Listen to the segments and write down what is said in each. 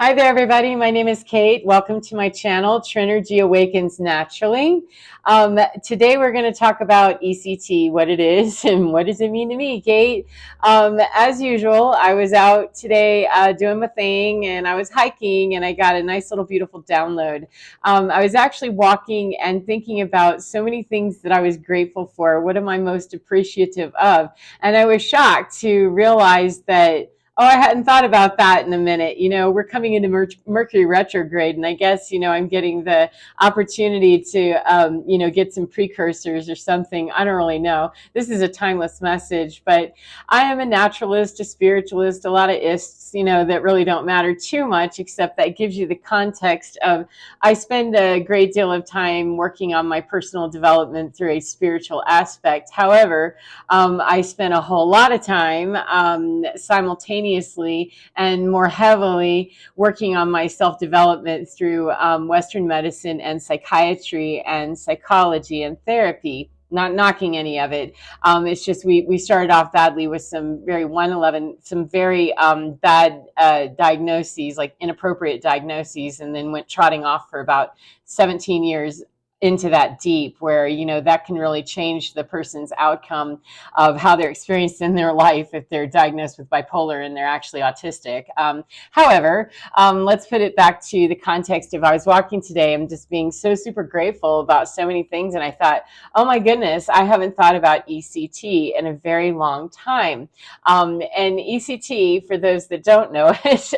Hi there, everybody. My name is Kate. Welcome to my channel, Trinergy Awakens Naturally. Today we're going to talk about ECT, what it is, and what does it mean to me, Kate. As usual, I was out today doing my thing, and I was hiking, and I got a nice little beautiful download. I was actually walking and thinking about so many things that I was grateful for. What am I most appreciative of? And I was shocked to realize that I hadn't thought about that in a minute. We're coming into Mercury retrograde, and I guess, I'm getting the opportunity to, get some precursors or something. I don't really know. This is a timeless message, but I am a naturalist, a spiritualist, a lot of ists, that really don't matter too much, except that gives you the context of I spend a great deal of time working on my personal development through a spiritual aspect. However, I spent a whole lot of time simultaneously and more heavily working on my self-development through Western medicine and psychiatry and psychology and therapy. Not knocking any of it. It's just we started off badly with some very bad diagnoses, like inappropriate diagnoses, and then went trotting off for about 17 years into that deep, where that can really change the person's outcome of how they're experienced in their life if they're diagnosed with bipolar and they're actually autistic. However, let's put it back to the context of I was walking today. I'm just being so super grateful about so many things, and I thought, oh my goodness, I haven't thought about ECT in a very long time. And ECT, for those that don't know it,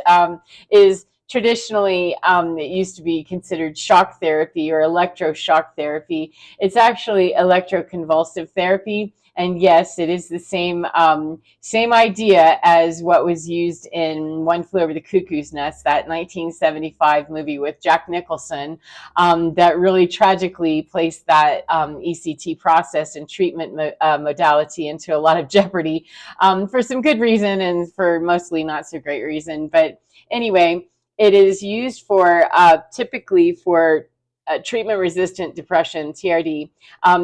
is traditionally, it used to be considered shock therapy or electroshock therapy. It's actually electroconvulsive therapy. And yes, it is the same idea as what was used in One Flew Over the Cuckoo's Nest, that 1975 movie with Jack Nicholson, that really tragically placed that ECT process and treatment modality into a lot of jeopardy for some good reason and for mostly not so great reason. But anyway, it is used for typically for treatment-resistant depression, TRD,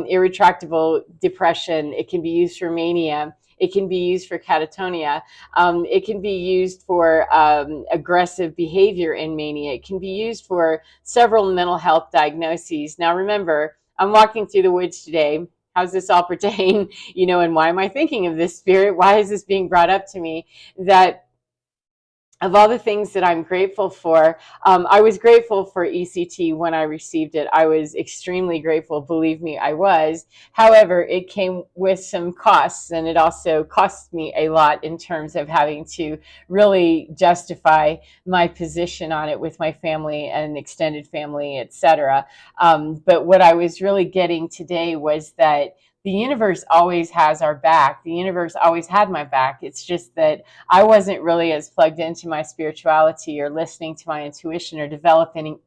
irretractable depression. It can be used for mania. It can be used for catatonia. It can be used for aggressive behavior in mania. It can be used for several mental health diagnoses. Now, remember, I'm walking through the woods today. How's this all pertain? And why am I thinking of this, Spirit? Why is this being brought up to me? That of all the things that I'm grateful for, I was grateful for ECT when I received it. I was extremely grateful, believe me, I was. However, it came with some costs, and it also cost me a lot in terms of having to really justify my position on it with my family and extended family, etc. But what I was really getting today was that the universe always has our back. The universe always had my back. It's just that I wasn't really as plugged into my spirituality or listening to my intuition or developing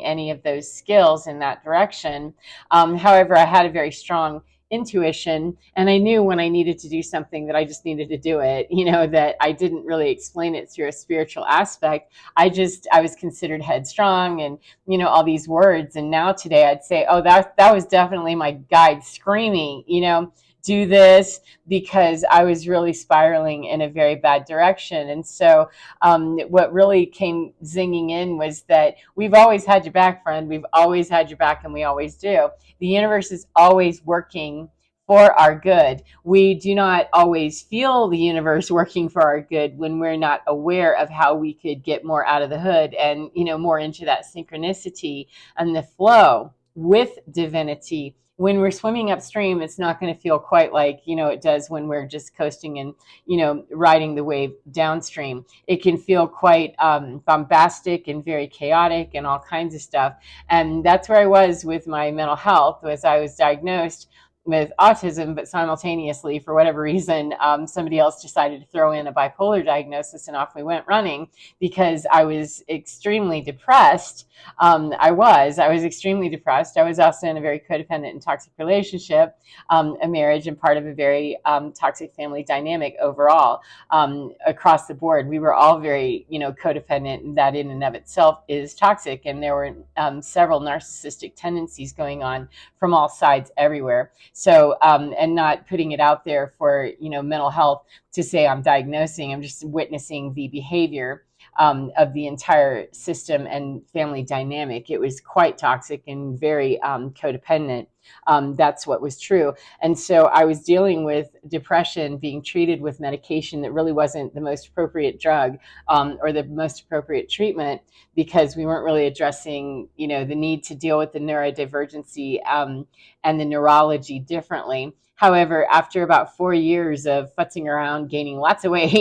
any of those skills in that direction. However, I had a very strong intuition, and I knew when I needed to do something that I just needed to do it, that I didn't really explain it through a spiritual aspect. I was considered headstrong and, all these words. And now today I'd say, oh, that was definitely my guide screaming, do this, because I was really spiraling in a very bad direction. And so what really came zinging in was that we've always had your back, friend. We've always had your back, and we always do. The universe is always working for our good. We do not always feel the universe working for our good when we're not aware of how we could get more out of the hood and, more into that synchronicity and the flow with divinity. When we're swimming upstream, it's not going to feel quite like, it does when we're just coasting and, riding the wave downstream. It can feel quite bombastic and very chaotic and all kinds of stuff. And that's where I was with my mental health, as I was diagnosed with autism, but simultaneously, for whatever reason, somebody else decided to throw in a bipolar diagnosis, and off we went running because I was extremely depressed. I was extremely depressed. I was also in a very codependent and toxic relationship, a marriage, and part of a very toxic family dynamic overall, across the board. We were all very, codependent, and that in and of itself is toxic. And there were several narcissistic tendencies going on from all sides everywhere. So, and not putting it out there for, mental health to say I'm diagnosing, I'm just witnessing the behavior. of the entire system and family dynamic. It was quite toxic and very codependent. That's what was true. And so I was dealing with depression, being treated with medication that really wasn't the most appropriate drug or the most appropriate treatment, because we weren't really addressing, the need to deal with the neurodivergency and the neurology differently. However, after about 4 years of futzing around, gaining lots of weight,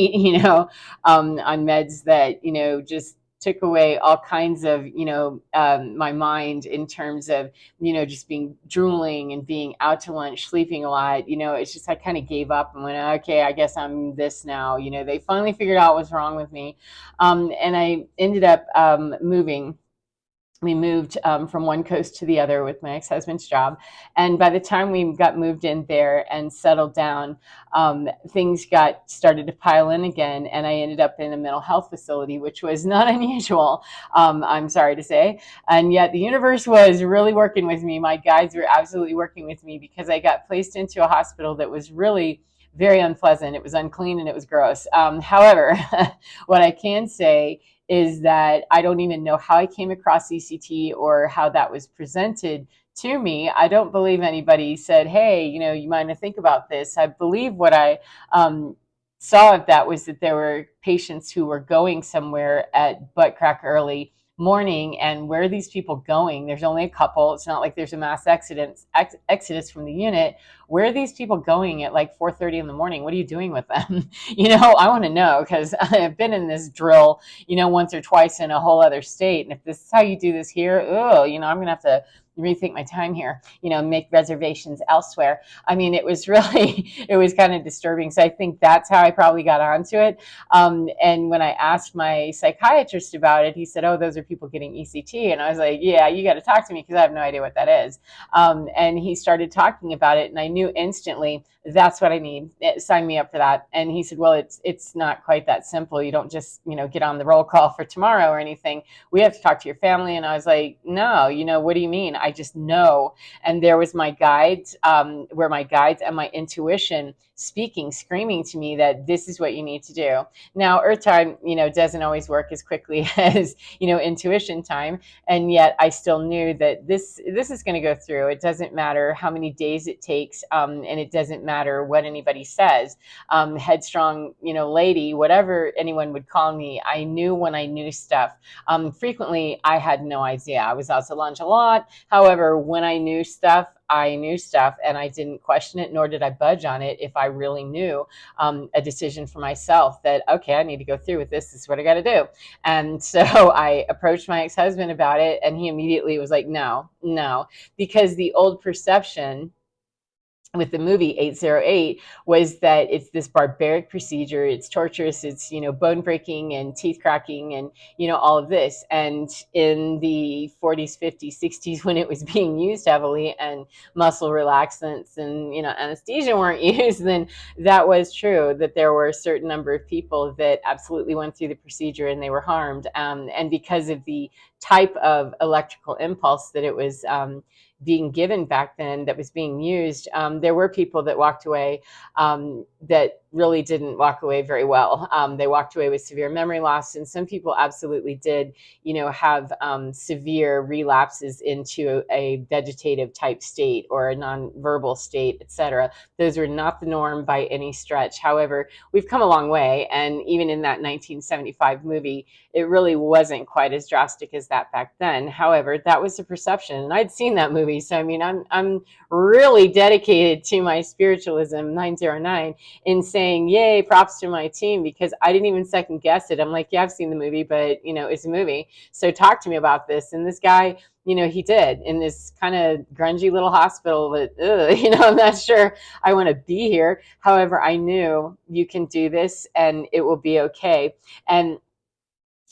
on meds that, just took away all kinds of, my mind in terms of, just being drooling and being out to lunch, sleeping a lot, it's just, I kind of gave up and went, okay, I guess I'm this now. They finally figured out what's wrong with me. And I ended up moving. We moved from one coast to the other with my ex-husband's job. And by the time we got moved in there and settled down, things started to pile in again. And I ended up in a mental health facility, which was not unusual, I'm sorry to say. And yet the universe was really working with me. My guides were absolutely working with me, because I got placed into a hospital that was really very unpleasant. It was unclean and it was gross. However, what I can say is that I don't even know how I came across ECT or how that was presented to me. I don't believe anybody said, hey, you might want to think about this. I believe what I saw of that was that there were patients who were going somewhere at butt crack early morning. And where are these people going? There's only a couple. It's not like there's a mass exodus from the unit. Where are these people going at like 4:30 in the morning? What are you doing with them? I want to know, because I've been in this drill, once or twice in a whole other state. And if this is how you do this here, I'm going to have to rethink my time here, make reservations elsewhere. I mean, it was kind of disturbing. So I think that's how I probably got onto it. And when I asked my psychiatrist about it, he said, oh, those are people getting ECT. And I was like, yeah, you got to talk to me, because I have no idea what that is. And he started talking about it, and I knew instantly, that's what I need. Sign me up for that. And he said, well, it's not quite that simple. You don't just, get on the roll call for tomorrow or anything. We have to talk to your family. And I was like, no, what do you mean? I just know. And there was my guides, where my guides and my intuition screaming to me that this is what you need to do. Now, Earth time, doesn't always work as quickly as, intuition time. And yet I still knew that this is going to go through. It doesn't matter how many days it takes. And it doesn't matter what anybody says. Headstrong, lady, whatever anyone would call me, I knew when I knew stuff. Frequently, I had no idea. I was out to lunch a lot. However, when I knew stuff, and I didn't question it, nor did I budge on it if I really knew a decision for myself that, okay, I need to go through with this. This is what I got to do. And so I approached my ex-husband about it, and he immediately was like, no, because the old perception with the movie 808 was that it's this barbaric procedure, it's torturous, it's bone breaking and teeth cracking and all of this. And in the 40s, 50s, 60s, when it was being used heavily and muscle relaxants and anesthesia weren't used, then that was true, that there were a certain number of people that absolutely went through the procedure and they were harmed, and because of the type of electrical impulse that it was being given back then, that was being used, there were people that walked away that really didn't walk away very well. They walked away with severe memory loss, and some people absolutely did, have severe relapses into a vegetative type state or a nonverbal state, etc. Those were not the norm by any stretch. However, we've come a long way, and even in that 1975 movie, it really wasn't quite as drastic as that back then. However, that was the perception, and I'd seen that movie, so I mean, I'm really dedicated to my spiritualism 909 in saying, yay, props to my team, because I didn't even second guess it. I'm like, yeah, I've seen the movie, but it's a movie, so talk to me about this. And this guy, he did, in this kind of grungy little hospital that, I'm not sure I want to be here. However, I knew you can do this and it will be okay. And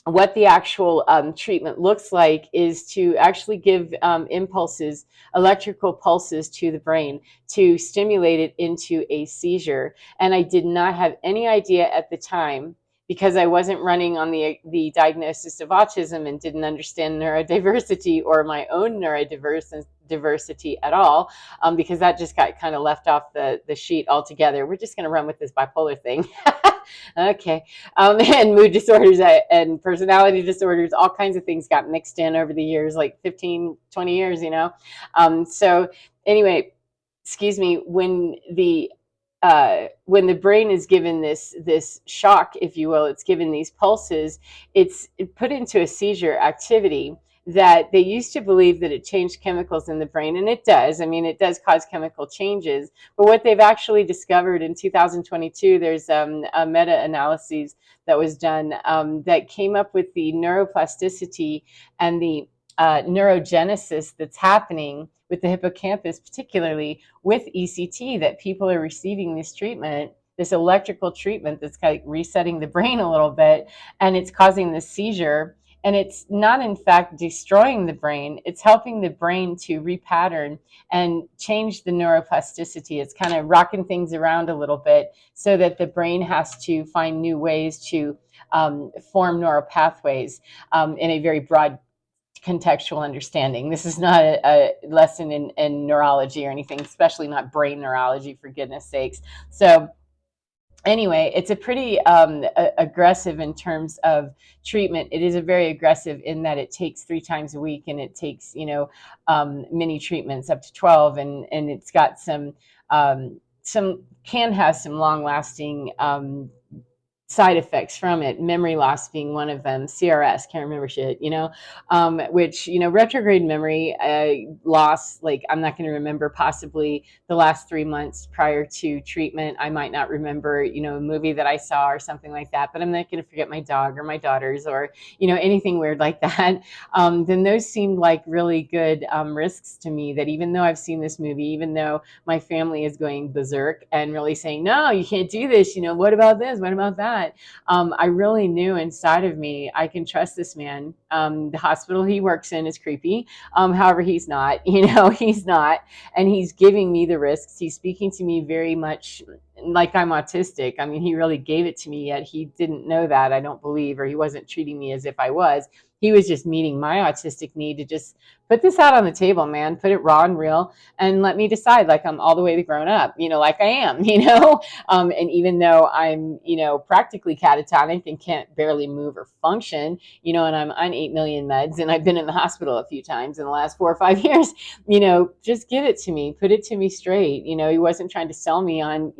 what the actual treatment looks like is to actually give impulses, electrical pulses to the brain to stimulate it into a seizure. And I did not have any idea at the time, because I wasn't running on the diagnosis of autism and didn't understand neurodiversity or my own neurodiversity at all, because that just got kind of left off the sheet altogether. We're just going to run with this bipolar thing. Okay. And mood disorders and personality disorders, all kinds of things got mixed in over the years, like 15, 20 years, So anyway, excuse me, when the brain is given this shock, if you will, it's given these pulses, it's put into a seizure activity that they used to believe that it changed chemicals in the brain, and it does. I mean, it does cause chemical changes. But what they've actually discovered in 2022, there's a meta-analysis that was done that came up with the neuroplasticity and the neurogenesis that's happening with the hippocampus, particularly with ECT, that people are receiving this treatment, this electrical treatment that's kind of resetting the brain a little bit, and it's causing this seizure. And it's not, in fact, destroying the brain. It's helping the brain to repattern and change the neuroplasticity. It's kind of rocking things around a little bit so that the brain has to find new ways to form neural pathways in a very broad contextual understanding. This is not a lesson in neurology or anything, especially not brain neurology, for goodness sakes. So anyway, it's a pretty aggressive in terms of treatment. It is a very aggressive in that it takes 3 times a week, and it takes, mini treatments up to 12, and it's got some can have some long lasting side effects from it, memory loss being one of them, CRS, can't remember shit, which, retrograde memory loss, like I'm not going to remember possibly the last 3 months prior to treatment. I might not remember, a movie that I saw or something like that, but I'm not going to forget my dog or my daughters or, anything weird like that. Then those seemed like really good risks to me, that even though I've seen this movie, even though my family is going berserk and really saying, no, you can't do this, what about this, what about that? I really knew inside of me, I can trust this man. The hospital he works in is creepy. However, he's not, he's not. And he's giving me the risks. He's speaking to me very much like I'm autistic. I mean, he really gave it to me, yet he didn't know that, I don't believe, or he wasn't treating me as if I was. He was just meeting my autistic need to just put this out on the table, man, put it raw and real, and let me decide like I'm all the way to grown up, like I am, and even though I'm, practically catatonic and can't barely move or function, and I'm on 8 million meds, and I've been in the hospital a few times in the last 4 or 5 years, just give it to me, put it to me straight. He wasn't trying to sell me on,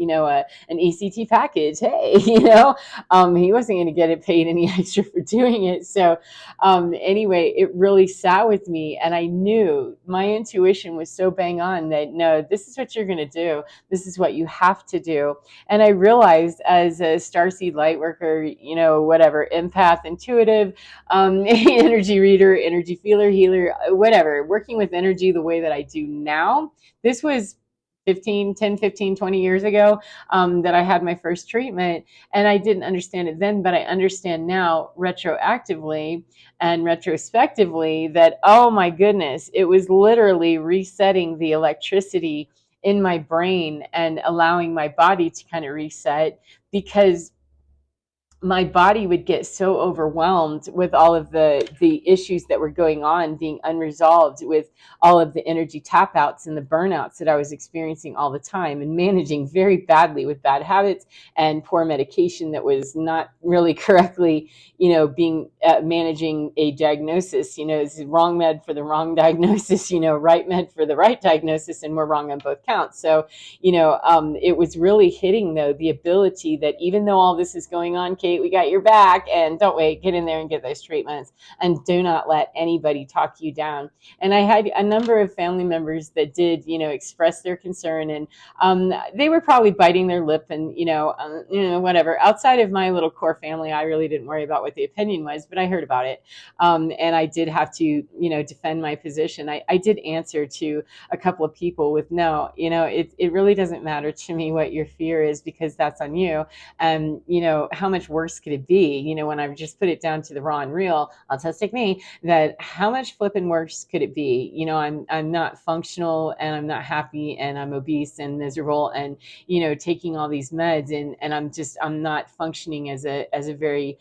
an ECT package. Hey, he wasn't going to get it paid any extra for doing it. So, anyway, it really sat with me, and I knew my intuition was so bang on that no, this is what you're going to do. This is what you have to do. And I realized as a starseed light worker, whatever, empath, intuitive, energy reader, energy feeler, healer, whatever, working with energy the way that I do now, this was 10, 15, 20 years ago that I had my first treatment, and I didn't understand it then, but I understand now retroactively and retrospectively that, oh my goodness, it was literally resetting the electricity in my brain and allowing my body to kind of reset, because my body would get so overwhelmed with all of the issues that were going on, being unresolved, with all of the energy tap outs and the burnouts that I was experiencing all the time, and managing very badly with bad habits and poor medication that was not really correctly, being managing a diagnosis. It's wrong med for the wrong diagnosis, right med for the right diagnosis, and we're wrong on both counts. So, it was really hitting, though, the ability that even though all this is going on, Kate, we got your back, and don't wait, get in there and get those treatments, and do not let anybody talk you down. And I had a number of family members that did, express their concern, and they were probably biting their lip and, whatever. Outside of my little core family, I really didn't worry about what the opinion was, but I heard about it. And I did have to, defend my position. I did answer to a couple of people with, no, it really doesn't matter to me what your fear is, because that's on you. And, how much work worse could it be? You know, when I've just put it down to the raw and real, autistic me, that how much flipping worse could it be? You know, I'm not functional, and I'm not happy, and I'm obese and miserable, and you know, taking all these meds, and I'm not functioning as a very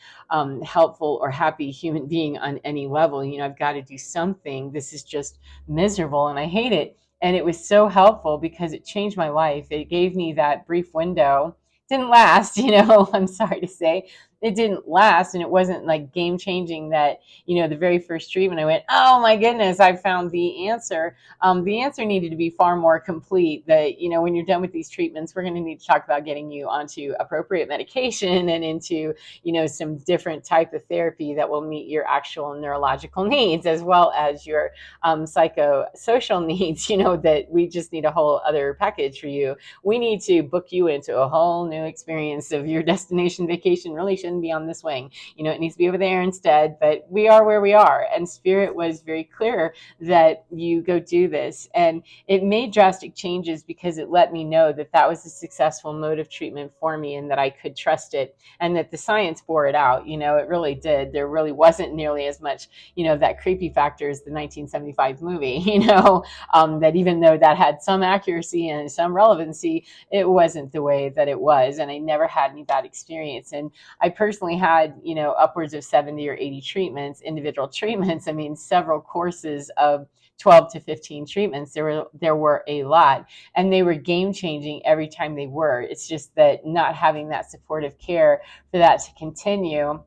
helpful or happy human being on any level. You know, I've got to do something. This is just miserable, and I hate it. And it was so helpful because it changed my life. It gave me that brief window. Didn't last, you know, I'm sorry to say. It didn't last, and it wasn't like game changing that, you know, the very first treatment I went, oh my goodness, I found the answer. The answer needed to be far more complete. That, you know, when you're done with these treatments, we're going to need to talk about getting you onto appropriate medication and into, you know, some different type of therapy that will meet your actual neurological needs as well as your psychosocial needs. You know, that we just need a whole other package for you. We need to book you into a whole new experience of your destination vacation really shouldn't be on this wing. You know, it needs to be over there instead, but we are where we are. And Spirit was very clear that you go do this. And it made drastic changes because it let me know that that was a successful mode of treatment for me and that I could trust it and that the science bore it out. You know, it really did. There really wasn't nearly as much, you know, that creepy factor as the 1975 movie, you know, that even though that had some accuracy and some relevancy, it wasn't the way that it was. And I never had any bad experience. And I personally had, you know, upwards of 70 or 80 treatments, individual treatments. I mean, several courses of 12 to 15 treatments. There were a lot, and they were game changing every time they were. It's just that not having that supportive care for that to continue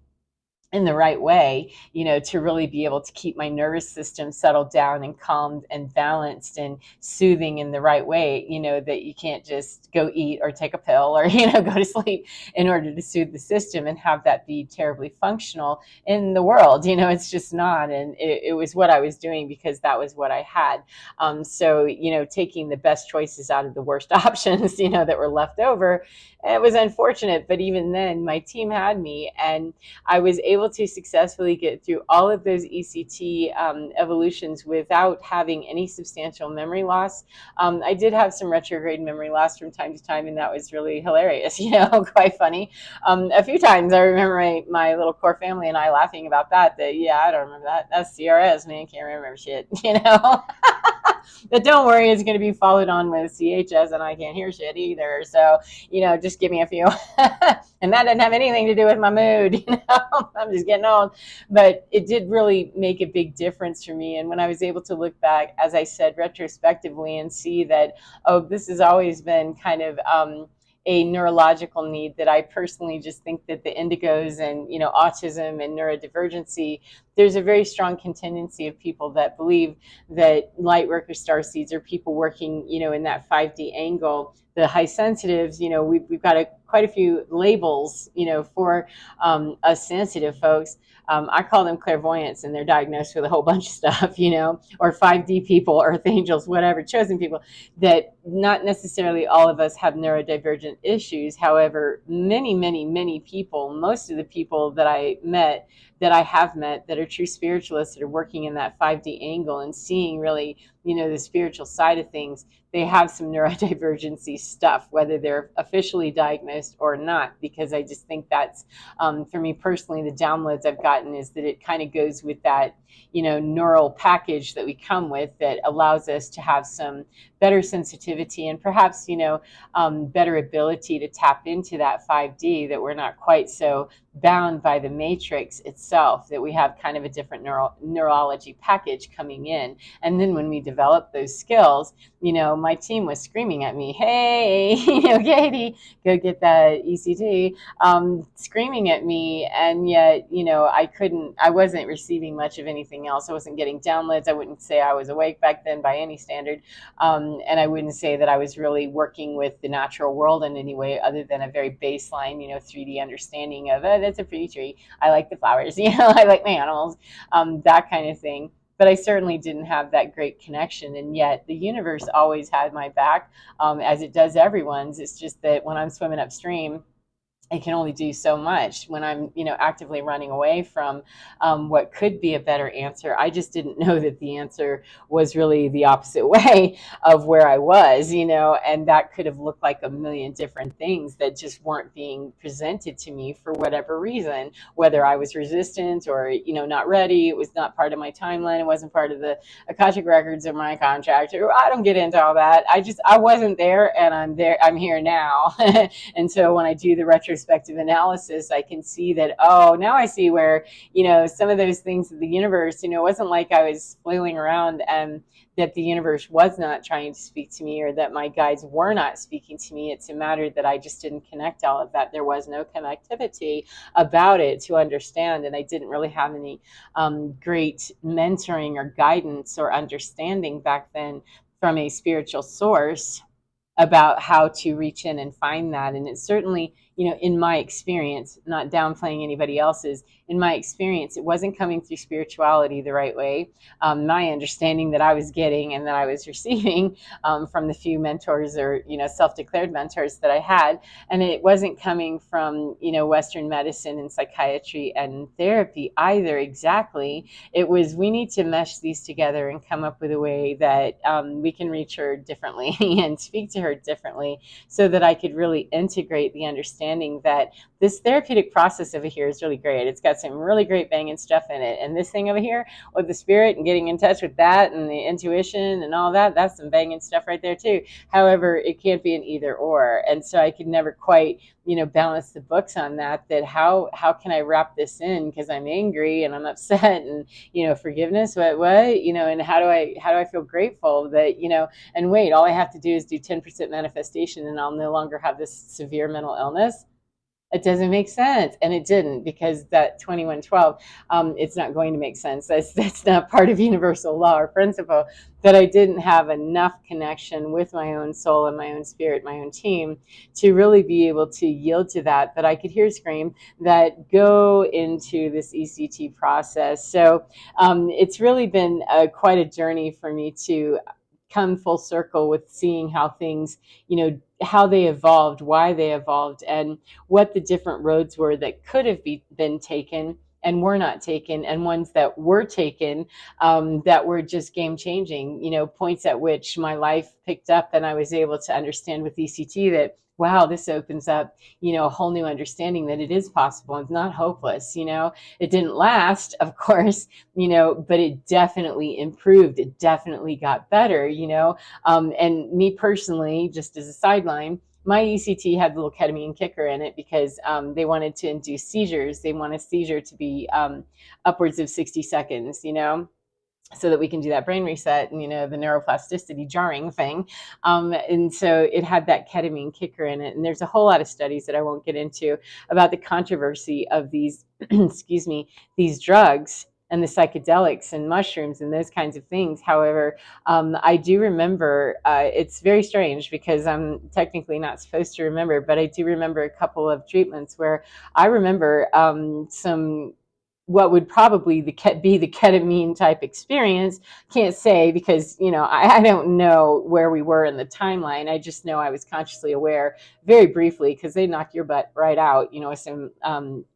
in the right way, you know, to really be able to keep my nervous system settled down and calmed and balanced and soothing in the right way, you know, that you can't just go eat or take a pill or, you know, go to sleep in order to soothe the system and have that be terribly functional in the world. You know, it's just not. And it was what I was doing because that was what I had. So, you know, taking the best choices out of the worst options, you know, that were left over, it was unfortunate. But even then, my team had me, and I was able to successfully get through all of those ECT evolutions without having any substantial memory loss. I did have some retrograde memory loss from time to time, and that was really hilarious, you know, quite funny. A few times I remember my little core family and I laughing about that, yeah, I don't remember that. That's CRS, man, can't remember shit, you know. But don't worry, it's going to be followed on with CHS, and I can't hear shit either. So, you know, just give me a few. And that didn't have anything to do with my mood, you know. I'm just getting old. But it did really make a big difference for me. And when I was able to look back, as I said, retrospectively, and see that, oh, this has always been kind of a neurological need, that I personally just think that the indigos and, you know, autism and neurodivergency, there's a very strong contingency of people that believe that light work or starseeds are people working, you know, in that 5D angle. The high sensitives, you know, we've got quite a few labels, you know, for us sensitive folks. I call them clairvoyants, and they're diagnosed with a whole bunch of stuff, you know, or 5D people, earth angels, whatever, chosen people, that not necessarily all of us have neurodivergent issues. However, many, many, many people, most of the people that I have met that are true spiritualists that are working in that 5D angle and seeing really, you know, the spiritual side of things, they have some neurodivergency stuff, whether they're officially diagnosed or not, because I just think that's, for me personally, the downloads I've gotten is that it kind of goes with that, you know, neural package that we come with that allows us to have some better sensitivity and perhaps, you know, better ability to tap into that 5D, that we're not quite so bound by the matrix itself, that we have kind of a different neurology package coming in. And then when we develop those skills, you know, my team was screaming at me, hey, you know, Katie, go get that ECT, screaming at me. And yet, you know, I wasn't receiving much of anything else. I wasn't getting downloads. I wouldn't say I was awake back then by any standard. And I wouldn't say that I was really working with the natural world in any way other than a very baseline, you know, 3D understanding of, that's a pretty tree. I like the flowers, you know, I like my animals, that kind of thing. But I certainly didn't have that great connection. And yet the universe always had my back, as it does everyone's. It's just that when I'm swimming upstream, it can only do so much when I'm, actively running away from what could be a better answer. I just didn't know that the answer was really the opposite way of where I was, and that could have looked like a million different things that just weren't being presented to me for whatever reason, whether I was resistant or, not ready. It was not part of my timeline. It wasn't part of the Akashic records of my contract. I don't get into all that. I wasn't there, and I'm there. I'm here now. And so when I do the retrospective analysis, I can see that, oh, now I see where, some of those things of the universe, it wasn't like I was flailing around and that the universe was not trying to speak to me or that my guides were not speaking to me. It's a matter that I just didn't connect all of that. There was no connectivity about it to understand. And I didn't really have any great mentoring or guidance or understanding back then from a spiritual source about how to reach in and find that. And it's certainly, in my experience, not downplaying anybody else's, in my experience, it wasn't coming through spirituality the right way. My understanding that I was getting and that I was receiving from the few mentors or, self-declared mentors that I had. And it wasn't coming from, Western medicine and psychiatry and therapy either exactly. It was, we need to mesh these together and come up with a way that we can reach her differently and speak to her differently so that I could really integrate the understanding that this therapeutic process over here is really great. It's got some really great banging stuff in it. And this thing over here with the spirit and getting in touch with that and the intuition and all that, that's some banging stuff right there too. However, it can't be an either or. And so I could never quite, balance the books on that how can I wrap this in, because I'm angry and I'm upset and, forgiveness, what, and how do I feel grateful that, and wait, all I have to do is do 10% manifestation and I'll no longer have this severe mental illness. It doesn't make sense. And it didn't, because that 2112, it's not going to make sense. That's not part of universal law or principle, that I didn't have enough connection with my own soul and my own spirit, my own team, to really be able to yield to that I could hear scream that go into this ECT process. So it's really been quite a journey for me to come full circle with seeing how things, how they evolved, why they evolved, and what the different roads were that could have been taken and were not taken, and ones that were taken that were just game changing, points at which my life picked up and I was able to understand with ECT that, wow, this opens up, a whole new understanding that it is possible. It's not hopeless. It didn't last, of course, but it definitely improved. It definitely got better, and me personally, just as a sideline, my ECT had a little ketamine kicker in it because they wanted to induce seizures. They want a seizure to be upwards of 60 seconds, so that we can do that brain reset and, the neuroplasticity jarring thing. And so it had that ketamine kicker in it. And there's a whole lot of studies that I won't get into about the controversy of these, excuse me, these drugs and the psychedelics and mushrooms and those kinds of things. However, I do remember, it's very strange because I'm technically not supposed to remember, but I do remember a couple of treatments where I remember some what would probably be the ketamine type experience. Can't say because, I don't know where we were in the timeline. I just know I was consciously aware very briefly because they knock your butt right out, with some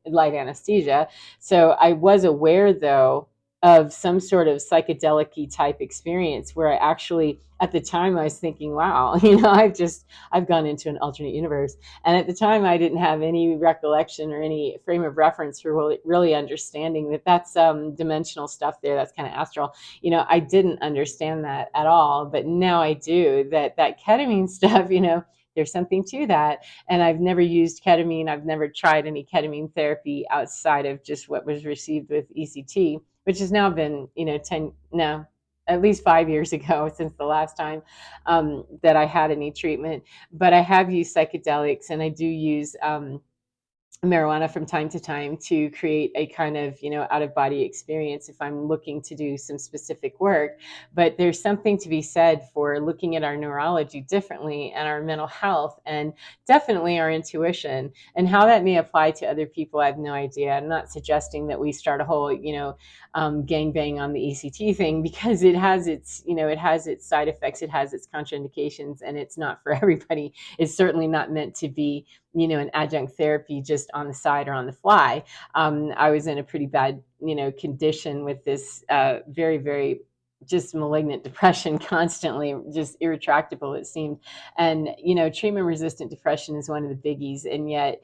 light anesthesia. So I was aware, though, of some sort of psychedelic-y type experience where I actually, at the time, I was thinking, wow, I've gone into an alternate universe. And at the time, I didn't have any recollection or any frame of reference for really understanding that that's dimensional stuff there. That's kind of astral. I didn't understand that at all. But now I do, that ketamine stuff, there's something to that. And I've never used ketamine. I've never tried any ketamine therapy outside of just what was received with ECT, which has now been, at least 5 years ago since the last time that I had any treatment. But I have used psychedelics, and I do use marijuana from time to time to create a kind of, out of body experience if I'm looking to do some specific work. But there's something to be said for looking at our neurology differently and our mental health and definitely our intuition, and how that may apply to other people. I have no idea. I'm not suggesting that we start a whole, gangbang on the ECT thing, because it has its, it has its side effects, it has its contraindications, and it's not for everybody. It's certainly not meant to be, an adjunct therapy just on the side or on the fly. I was in a pretty bad, condition with this very, very just malignant depression, constantly just irretractable, it seemed. And, treatment resistant depression is one of the biggies. And yet,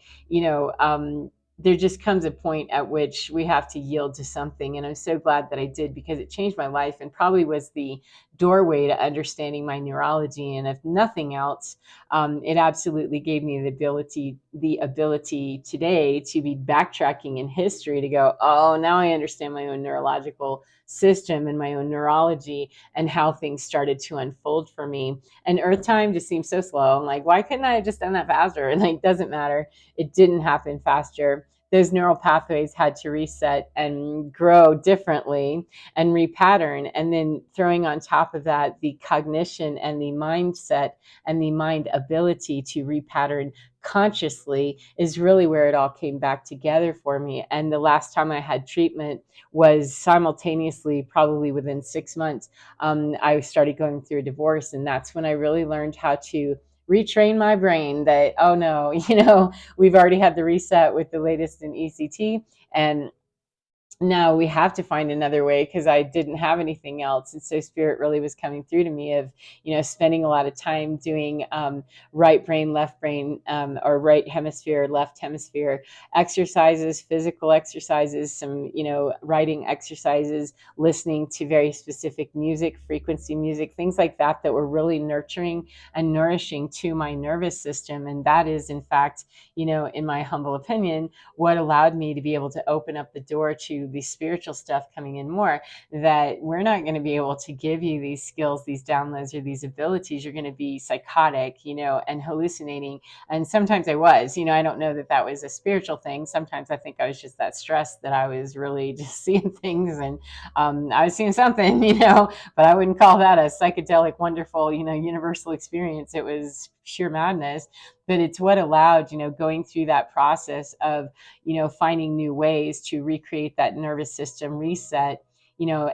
there just comes a point at which we have to yield to something. And I'm so glad that I did, because it changed my life and probably was the doorway to understanding my neurology. And if nothing else, it absolutely gave me the ability today to be backtracking in history to go, oh, now I understand my own neurological system and my own neurology and how things started to unfold for me. And Earth time just seems so slow. I'm like, why couldn't I have just done that faster? And like, doesn't matter. It didn't happen faster. Those neural pathways had to reset and grow differently and repattern. And then throwing on top of that the cognition and the mindset and the mind ability to repattern consciously is really where it all came back together for me. And the last time I had treatment was simultaneously, probably within 6 months, I started going through a divorce. And that's when I really learned how to retrain my brain that, oh no, we've already had the reset with the latest in ECT. And now we have to find another way, because I didn't have anything else. And so spirit really was coming through to me of, spending a lot of time doing right brain, left brain, or right hemisphere, left hemisphere exercises, physical exercises, some, writing exercises, listening to very specific music, frequency music, things like that, that were really nurturing and nourishing to my nervous system. And that is, in fact, in my humble opinion, what allowed me to be able to open up the door to the spiritual stuff coming in more. That we're not going to be able to give you these skills, these downloads, or these abilities. You're going to be psychotic, and hallucinating. And sometimes I was, I don't know that that was a spiritual thing. Sometimes I think I was just that stressed that I was really just seeing things, and I was seeing something, but I wouldn't call that a psychedelic, wonderful, universal experience. It was sheer madness. But it's what allowed, going through that process of, finding new ways to recreate that nervous system reset,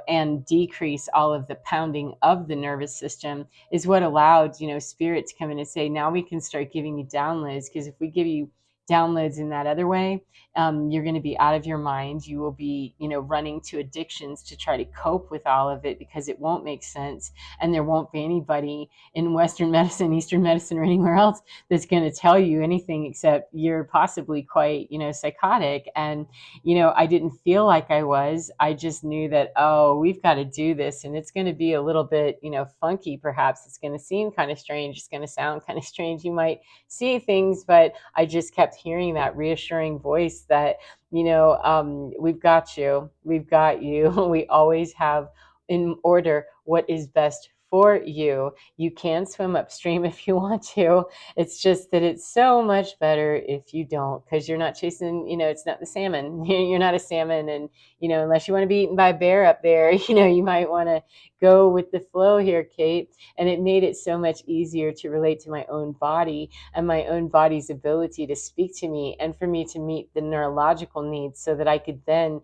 and decrease all of the pounding of the nervous system, is what allowed, spirit to come in and say, now we can start giving you downloads. Because if we give you downloads in that other way, you're going to be out of your mind. You will be, running to addictions to try to cope with all of it, because it won't make sense. And there won't be anybody in Western medicine, Eastern medicine, or anywhere else that's going to tell you anything except you're possibly quite, psychotic. And, I didn't feel like I was. I just knew that, oh, we've got to do this. And it's going to be a little bit, funky, perhaps. It's going to seem kind of strange. It's going to sound kind of strange. You might see things, but I just kept hearing that reassuring voice that, we've got you. We've got you. We always have in order what is best for you. You can swim upstream if you want to. It's just that it's so much better if you don't, because you're not chasing, it's not the salmon. You're not a salmon. And, unless you want to be eaten by a bear up there, you might want to go with the flow here, Kate. And it made it so much easier to relate to my own body and my own body's ability to speak to me, and for me to meet the neurological needs, so that I could then,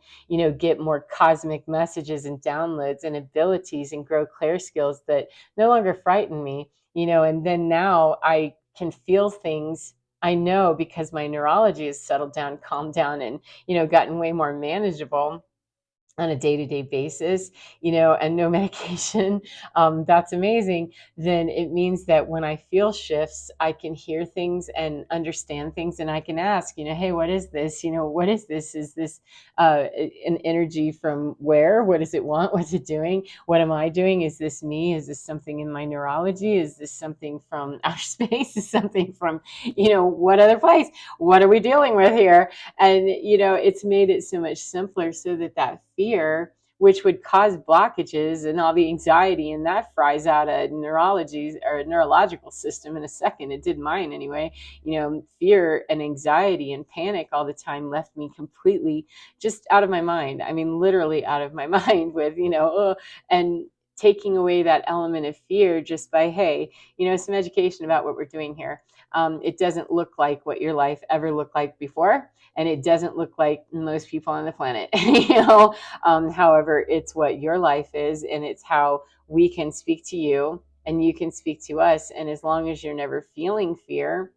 get more cosmic messages and downloads and abilities and grow clair skills that no longer frighten me, and then now I can feel things. I know, because my neurology has settled down, calmed down, and, gotten way more manageable on a day-to-day basis, and no medication, that's amazing. Then it means that when I feel shifts, I can hear things and understand things, and I can ask, hey, what is this? What is this? Is this an energy from where? What does it want? What's it doing? What am I doing? Is this me? Is this something in my neurology? Is this something from outer space? Is something from, what other place? What are we dealing with here? And, it's made it so much simpler, so that fear, which would cause blockages and all the anxiety, and that fries out a neurology or a neurological system in a second. It did mine anyway. Fear and anxiety and panic all the time left me completely just out of my mind. I mean, literally out of my mind with, and taking away that element of fear just by, hey, some education about what we're doing here. It doesn't look like what your life ever looked like before. And it doesn't look like most people on the planet, however, it's what your life is, and it's how we can speak to you and you can speak to us. And as long as you're never feeling fear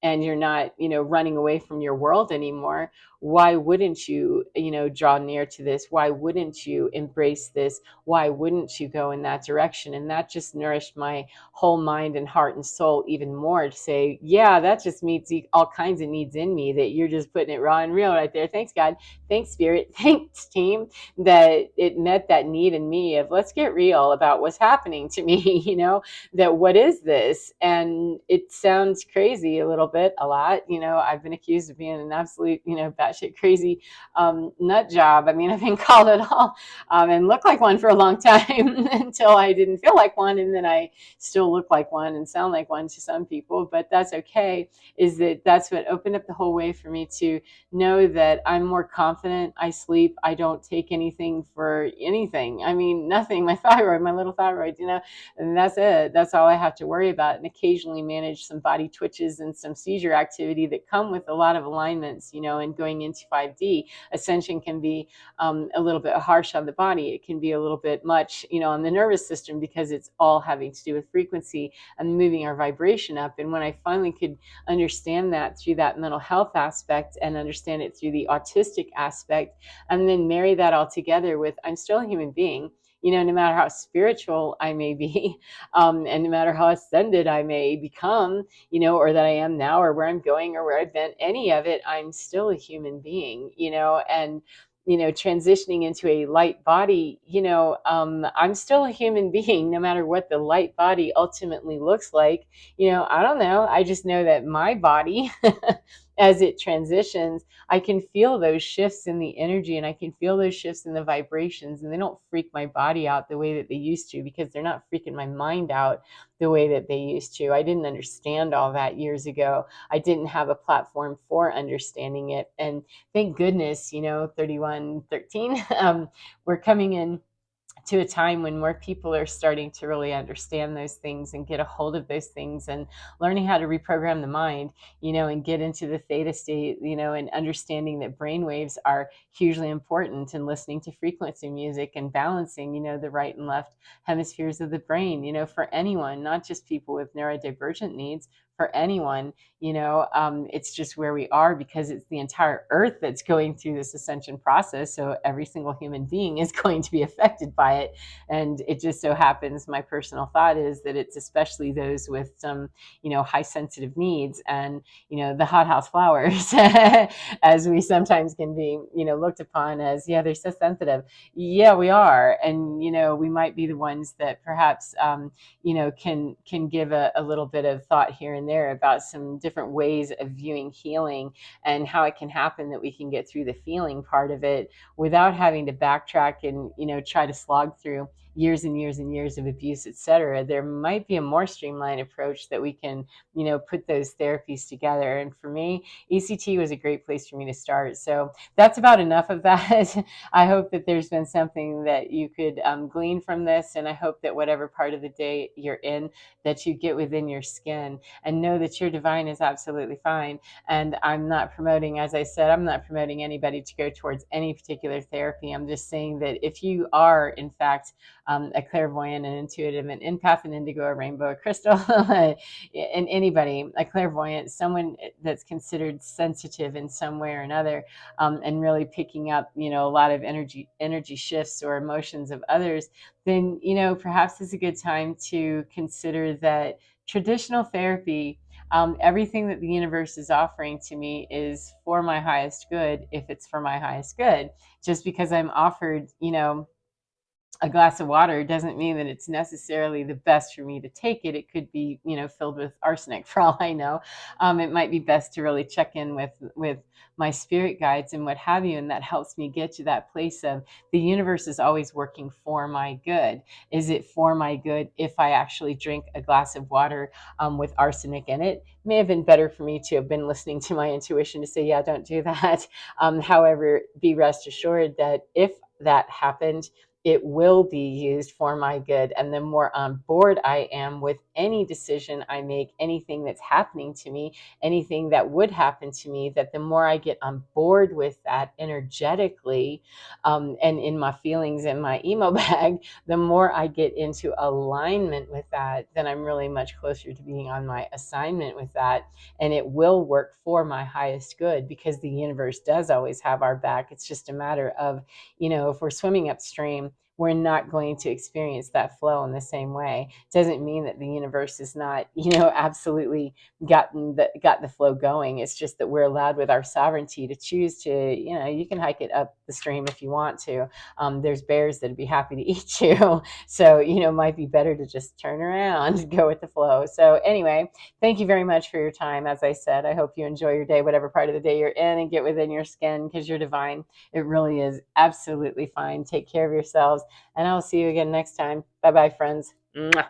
and you're not, running away from your world anymore, why wouldn't you, draw near to this? Why wouldn't you embrace this? Why wouldn't you go in that direction? And that just nourished my whole mind and heart and soul even more, to say, yeah, that just meets all kinds of needs in me, that you're just putting it raw and real right there. Thanks, God. Thanks, Spirit. Thanks, team, that it met that need in me of, let's get real about what's happening to me, that what is this? And it sounds crazy a little bit, a lot. I've been accused of being an absolute, batshit crazy nut job. I mean, I've been called it all, and looked like one for a long time until I didn't feel like one. And then I still look like one and sound like one to some people, but that's okay. That's what opened up the whole way for me to know that I'm more confident. I sleep. I don't take anything for anything. I mean, nothing. My thyroid, my little thyroid, and that's it. That's all I have to worry about. And occasionally manage some body twitches and some seizure activity that come with a lot of alignments, and going into 5D. Ascension can be a little bit harsh on the body. It can be a little bit much, on the nervous system, because it's all having to do with frequency and moving our vibration up. And when I finally could understand that through that mental health aspect, and understand it through the autistic aspect, and then marry that all together with, I'm still a human being, no matter how spiritual I may be, and no matter how ascended I may become, or that I am now, or where I'm going, or where I've been, any of it, I'm still a human being, and transitioning into a light body, I'm still a human being, no matter what the light body ultimately looks like. I don't know. I just know that my body, as it transitions, I can feel those shifts in the energy, and I can feel those shifts in the vibrations, and they don't freak my body out the way that they used to, because they're not freaking my mind out the way that they used to. I didn't understand all that years ago. I didn't have a platform for understanding it. And thank goodness, 3113, we're coming in to a time when more people are starting to really understand those things and get a hold of those things, and learning how to reprogram the mind, and get into the theta state, and understanding that brain waves are hugely important, and listening to frequency music and balancing, the right and left hemispheres of the brain, for anyone, not just people with neurodivergent needs, for anyone. It's just where we are, because it's the entire earth that's going through this ascension process. So every single human being is going to be affected by it. And it just so happens, my personal thought is that it's especially those with some, high sensitive needs, and, the hothouse flowers, as we sometimes can be, looked upon as, yeah, they're so sensitive. Yeah, we are. And, we might be the ones that perhaps, can give a little bit of thought here and there about some different ways of viewing healing, and how it can happen that we can get through the feeling part of it without having to backtrack and, try to slog through years and years and years of abuse, etc. There might be a more streamlined approach that we can, put those therapies together. And for me, ECT was a great place for me to start. So that's about enough of that. I hope that there's been something that you could glean from this. And I hope that whatever part of the day you're in, that you get within your skin and know that your divine is absolutely fine. And I'm not promoting, as I said, I'm not promoting anybody to go towards any particular therapy. I'm just saying that if you are, in fact, a clairvoyant, an intuitive, an empath, an indigo, a rainbow, a crystal, and anybody, a clairvoyant, someone that's considered sensitive in some way or another, and really picking up, a lot of energy shifts or emotions of others, then, perhaps it's a good time to consider that traditional therapy, everything that the universe is offering to me is for my highest good, if it's for my highest good. Just because I'm offered, a glass of water doesn't mean that it's necessarily the best for me to take it. It could be, filled with arsenic for all I know. It might be best to really check in with my spirit guides and what have you. And that helps me get to that place of, the universe is always working for my good. Is it for my good if I actually drink a glass of water with arsenic in it? May have been better for me to have been listening to my intuition to say, yeah, don't do that. However, be rest assured that if that happened, it will be used for my good. And the more on board I am with any decision I make, anything that's happening to me, anything that would happen to me, that the more I get on board with that energetically, and in my feelings and my emo bag, the more I get into alignment with that, then I'm really much closer to being on my assignment with that. And it will work for my highest good, because the universe does always have our back. It's just a matter of, if we're swimming upstream, we're not going to experience that flow in the same way. Doesn't mean that the universe is not, absolutely got the flow going. It's just that we're allowed with our sovereignty to choose to, you can hike it up the stream if you want to. There's bears that'd be happy to eat you. So, it might be better to just turn around and go with the flow. So anyway, thank you very much for your time. As I said, I hope you enjoy your day, whatever part of the day you're in, and get within your skin, because you're divine. It really is absolutely fine. Take care of yourselves, and I'll see you again next time. Bye-bye, friends. Mwah.